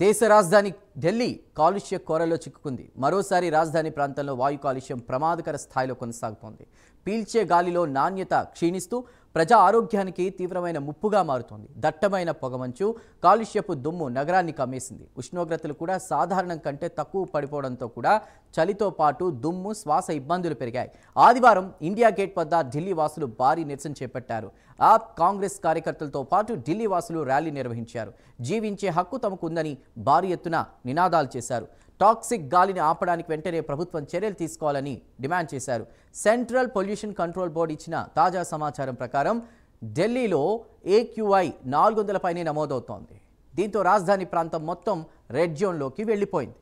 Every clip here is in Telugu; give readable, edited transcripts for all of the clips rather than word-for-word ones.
దేశ రాజధాని ఢిల్లీ కాలుష్య కోరలో చిక్కుకుంది. మరోసారి రాజధాని ప్రాంతంలో వాయు కాలుష్యం ప్రమాదకర స్థాయిలో కొనసాగుతోంది. పీల్చే గాలిలో నాణ్యత క్షీణిస్తూ ప్రజా ఆరోగ్యానికి తీవ్రమైన ముప్పుగా మారుతోంది. దట్టమైన పొగమంచు, కాలుష్యపు దుమ్ము నగరాన్ని కమ్మేసింది. ఉష్ణోగ్రతలు కూడా సాధారణం కంటే తక్కువ పడిపోవడంతో కూడా చలితో పాటు దుమ్ము, శ్వాస ఇబ్బందులు పెరిగాయి. ఆదివారం ఇండియా గేట్ వద్ద ఢిల్లీ వాసులు భారీ నిరసన చేపట్టారు. ఆప్ కాంగ్రెస్ కార్యకర్తలతో పాటు ఢిల్లీ వాసులు ర్యాలీ నిర్వహించారు. జీవించే హక్కు తమకు ఉందని భారీ ఎత్తున నినాదాలు చేశారు. టాక్సిక్ గాలిని ఆపడానికి వెంటనే ప్రభుత్వం చర్యలు తీసుకోవాలని డిమాండ్ చేశారు. సెంట్రల్ పొల్యూషన్ కంట్రోల్ బోర్డు ఇచ్చిన తాజా సమాచారం ప్రకారం ఢిల్లీలో AQI 400 పైనే నమోదవుతోంది. దీంతో రాజధాని ప్రాంతం మొత్తం రెడ్ జోన్లోకి వెళ్లిపోయింది.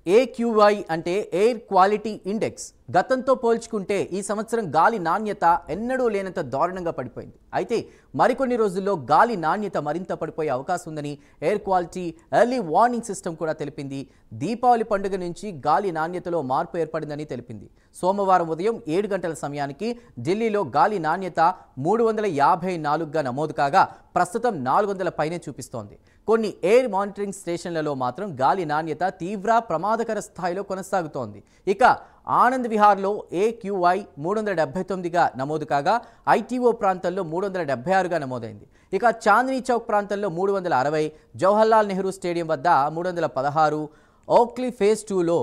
AQI అంటే ఎయిర్ క్వాలిటీ ఇండెక్స్. గతంతో పోల్చుకుంటే ఈ సంవత్సరం గాలి నాణ్యత ఎన్నడూ లేనంత దారుణంగా పడిపోయింది. అయితే మరికొన్ని రోజుల్లో గాలి నాణ్యత మరింత పడిపోయే అవకాశం ఉందని air quality early warning system కూడా తెలిపింది. దీపావళి పండుగ నుంచి గాలి నాణ్యతలో మార్పు ఏర్పడిందని తెలిపింది. సోమవారం ఉదయం 7 గంటల సమయానికి ఢిల్లీలో గాలి నాణ్యత 354గా నమోదు కాగా ప్రస్తుతం 400 పైనే చూపిస్తోంది. కొన్ని ఎయిర్ మానిటరింగ్ స్టేషన్లలో మాత్రం గాలి నాణ్యత తీవ్ర ప్రమాదకర స్థాయిలో కొనసాగుతోంది. ఇక ఆనంద్ విహార్లో AQI 379గా నమోదు కాగా ITO ప్రాంతంలో 376గా నమోదైంది. ఇక చాందినీ చౌక్ ప్రాంతంలో 360, జవహర్లాల్ నెహ్రూ స్టేడియం వద్ద 316, ఓక్లీ ఫేజ్ 2లో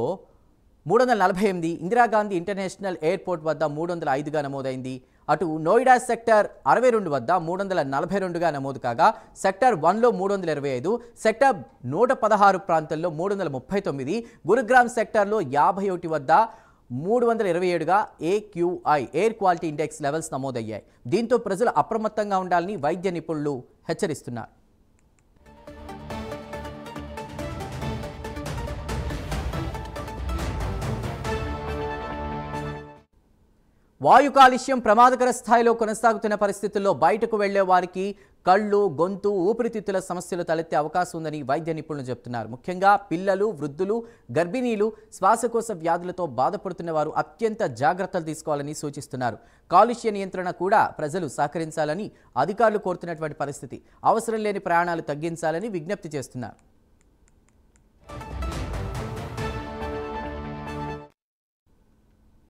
348, ఇందిరాగాంధీ ఇంటర్నేషనల్ ఎయిర్పోర్ట్ వద్ద 305గా నమోదైంది. అటు నోయిడా సెక్టర్ 62 వద్ద 342గా నమోదు కాగా సెక్టర్ 1లో 325, సెక్టర్ 116 ప్రాంతంలో 339, గురుగ్రామ్ సెక్టర్లో 51 వద్ద 327గా AQI air quality index levels నమోదయ్యాయి. దీంతో ప్రజలు అప్రమత్తంగా ఉండాలని వైద్య నిపుణులు హెచ్చరిస్తున్నారు. వాయు కాలుష్యం ప్రమాదకర స్థాయిలో కొనసాగుతున్న పరిస్థితుల్లో బయటకు వెళ్లే వారికి కళ్ళు, గొంతు, ఊపిరితిత్తుల సమస్యలు తలెత్తే అవకాశం ఉందని వైద్య నిపుణులు చెబుతున్నారు. ముఖ్యంగా పిల్లలు, వృద్ధులు, గర్భిణీలు, శ్వాసకోశ వ్యాధులతో బాధపడుతున్న వారు అత్యంత జాగ్రత్తలు తీసుకోవాలని సూచిస్తున్నారు. కాలుష్య నియంత్రణ కూడా ప్రజలు సహకరించాలని అధికారులు కోరుతున్నటువంటి పరిస్థితి. అవసరం లేని ప్రయాణాలు తగ్గించాలని విజ్ఞప్తి చేస్తున్నారు.